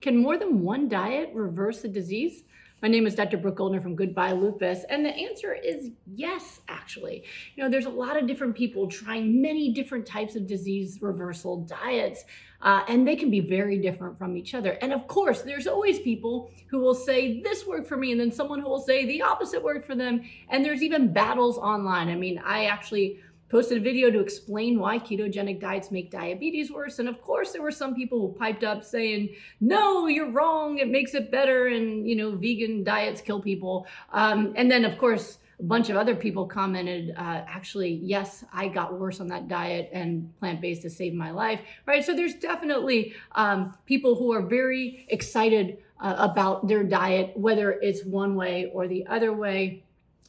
Can more than one diet reverse a disease? My name is Dr. Brooke Goldner from Goodbye Lupus, and the answer is yes, actually. There's a lot of different people trying many different types of disease reversal diets, and they can be very different from each other. And of course, there's always people who will say this worked for me, and then someone who will say the opposite worked for them. And there's even battles online. I actually posted a video to explain why ketogenic diets make diabetes worse. And of course, there were some people who piped up saying, no, you're wrong, it makes it better, and vegan diets kill people. And then of course, a bunch of other people commented, actually, yes, I got worse on that diet and plant-based has saved my life, right? So there's definitely people who are very excited about their diet, whether it's one way or the other way.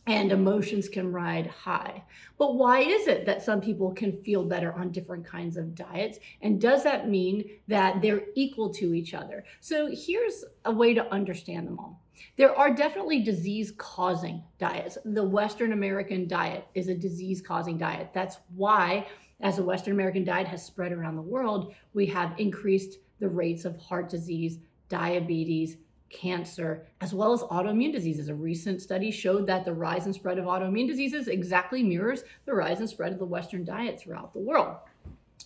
And emotions can ride high. But why is it that some people can feel better on different kinds of diets? And does that mean that they're equal to each other? So here's a way to understand them all. There are definitely disease-causing diets. The Western American diet is a disease-causing diet. That's why, as the Western American diet has spread around the world, we have increased the rates of heart disease, diabetes, cancer, as well as autoimmune diseases. A recent study showed that the rise and spread of autoimmune diseases exactly mirrors the rise and spread of the Western diet throughout the world.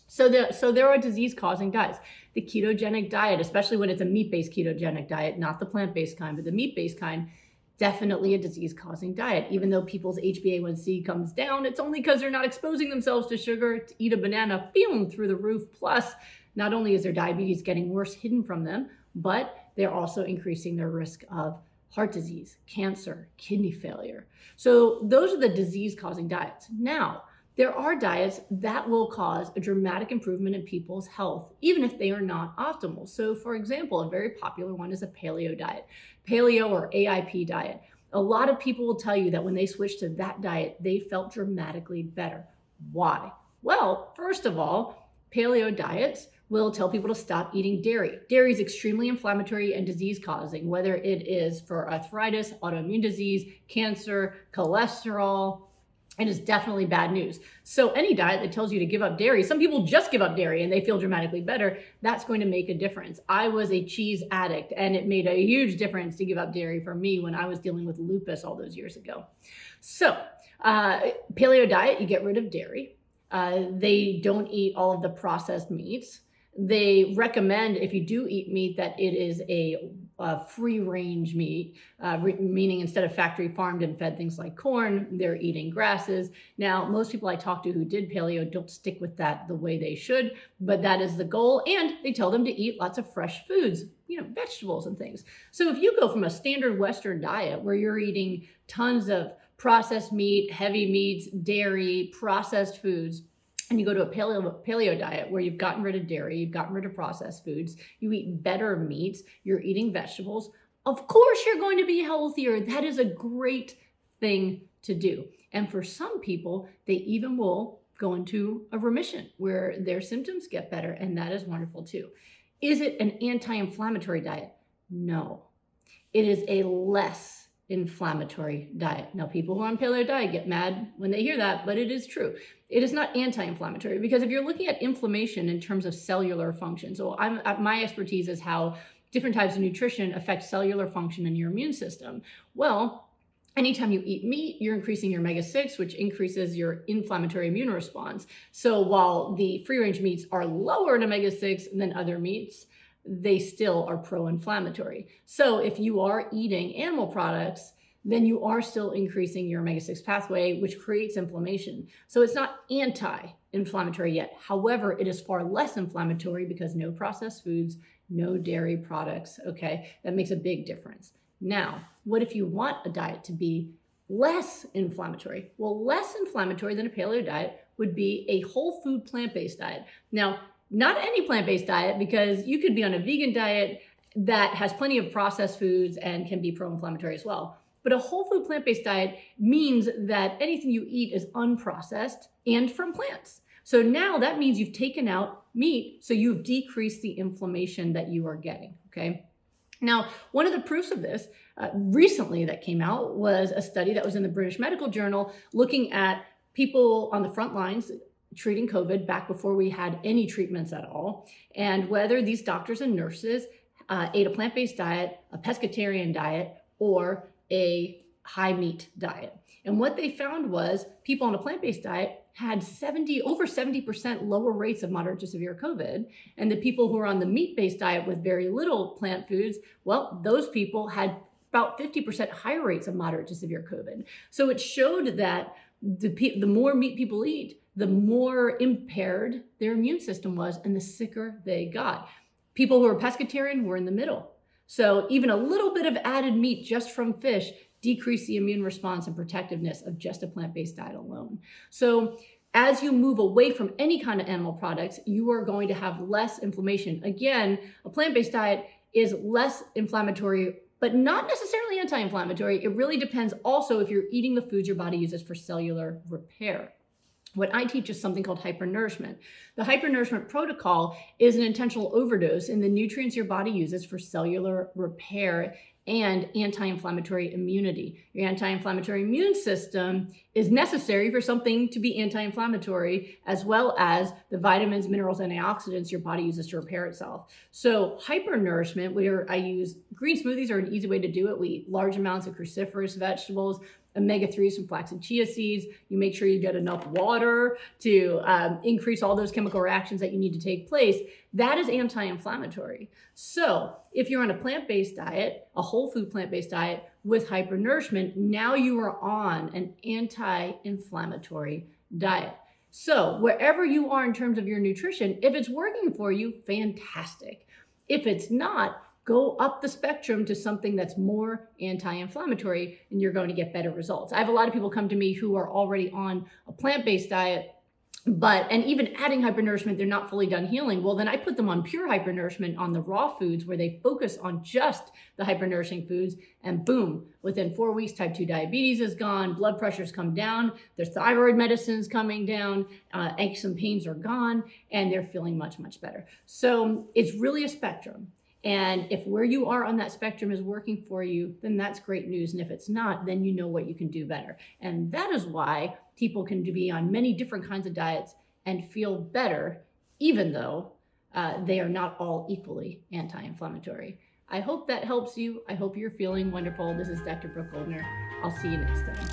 So there are disease-causing diets. The ketogenic diet, especially when it's a meat-based ketogenic diet, not the plant-based kind, but the meat-based kind, definitely a disease-causing diet. Even though people's HbA1c comes down, it's only because they're not exposing themselves to sugar. To eat a banana, boom, through the roof. Plus, not only is their diabetes getting worse hidden from them, but they're also increasing their risk of heart disease, cancer, kidney failure. So those are the disease-causing diets. Now, there are diets that will cause a dramatic improvement in people's health, even if they are not optimal. So for example, a very popular one is a paleo diet, paleo or AIP diet. A lot of people will tell you that when they switched to that diet, they felt dramatically better. Why? Well, first of all, paleo diets will tell people to stop eating dairy. Dairy is extremely inflammatory and disease-causing, whether it is for arthritis, autoimmune disease, cancer, cholesterol. It is definitely bad news. So any diet that tells you to give up dairy, some people just give up dairy and they feel dramatically better, that's going to make a difference. I was a cheese addict and it made a huge difference to give up dairy for me when I was dealing with lupus all those years ago. So paleo diet, you get rid of dairy. They don't eat all of the processed meats. They recommend, if you do eat meat, that it is a free-range meat, meaning instead of factory farmed and fed things like corn, they're eating grasses. Now, most people I talk to who did paleo don't stick with that the way they should, but that is the goal. And they tell them to eat lots of fresh foods, vegetables and things. So if you go from a standard Western diet where you're eating tons of processed meat, heavy meats, dairy, processed foods, and you go to a paleo diet where you've gotten rid of dairy, you've gotten rid of processed foods, you eat better meats, you're eating vegetables, of course you're going to be healthier. That is a great thing to do. And for some people, they even will go into a remission where their symptoms get better, and that is wonderful too. Is it an anti-inflammatory diet? No. It is a less inflammatory diet. Now, people who are on paleo diet get mad when they hear that, but it is true. It is not anti-inflammatory, because if you're looking at inflammation in terms of cellular function, so my expertise is how different types of nutrition affect cellular function in your immune system. Well, anytime you eat meat, you're increasing your omega-6, which increases your inflammatory immune response. So while the free-range meats are lower in omega-6 than other meats, they still are pro-inflammatory. So if you are eating animal products, then you are still increasing your omega-6 pathway, which creates inflammation. So it's not anti-inflammatory yet. However, it is far less inflammatory because no processed foods, no dairy products, okay? That makes a big difference. Now, what if you want a diet to be less inflammatory? Well, less inflammatory than a paleo diet would be a whole food plant-based diet. Now, not any plant-based diet, because you could be on a vegan diet that has plenty of processed foods and can be pro-inflammatory as well. But a whole food plant-based diet means that anything you eat is unprocessed and from plants. So now that means you've taken out meat, so you've decreased the inflammation that you are getting, okay? Now, one of the proofs of this recently that came out was a study that was in the British Medical Journal looking at people on the front lines treating COVID back before we had any treatments at all, and whether these doctors and nurses ate a plant-based diet, a pescatarian diet, or a high meat diet. And what they found was people on a plant-based diet had over 70% lower rates of moderate to severe COVID. And the people who were on the meat-based diet with very little plant foods, well, those people had about 50% higher rates of moderate to severe COVID. So it showed that the more meat people eat, the more impaired their immune system was and the sicker they got. People who were pescatarian were in the middle. So even a little bit of added meat just from fish decrease the immune response and protectiveness of just a plant-based diet alone. So as you move away from any kind of animal products, you are going to have less inflammation. Again, a plant-based diet is less inflammatory, but not necessarily anti-inflammatory. It really depends also if you're eating the foods your body uses for cellular repair. What I teach is something called hyper-nourishment. The hyper-nourishment protocol is an intentional overdose in the nutrients your body uses for cellular repair and anti-inflammatory immunity. Your anti-inflammatory immune system is necessary for something to be anti-inflammatory, as well as the vitamins, minerals, and antioxidants your body uses to repair itself. So hyper-nourishment, where I use green smoothies are an easy way to do it. We eat large amounts of cruciferous vegetables, omega-3s from flax and chia seeds. You make sure you get enough water to increase all those chemical reactions that you need to take place. That is anti-inflammatory. So if you're on a plant-based diet, a whole food plant-based diet with hyper-nourishment, now you are on an anti-inflammatory diet. So wherever you are in terms of your nutrition, if it's working for you, fantastic. If it's not, go up the spectrum to something that's more anti-inflammatory and you're going to get better results. I have a lot of people come to me who are already on a plant-based diet, and even adding hyper-nourishment, they're not fully done healing. Well, then I put them on pure hyper-nourishment on the raw foods where they focus on just the hyper-nourishing foods, and boom, within 4 weeks, type 2 diabetes is gone, blood pressure's come down, their thyroid medicine's coming down, aches and pains are gone, and they're feeling much, much better. So it's really a spectrum. And if where you are on that spectrum is working for you, then that's great news. And if it's not, then you know what you can do better. And that is why people can be on many different kinds of diets and feel better, even though they are not all equally anti-inflammatory. I hope that helps you. I hope you're feeling wonderful. This is Dr. Brooke Goldner. I'll see you next time.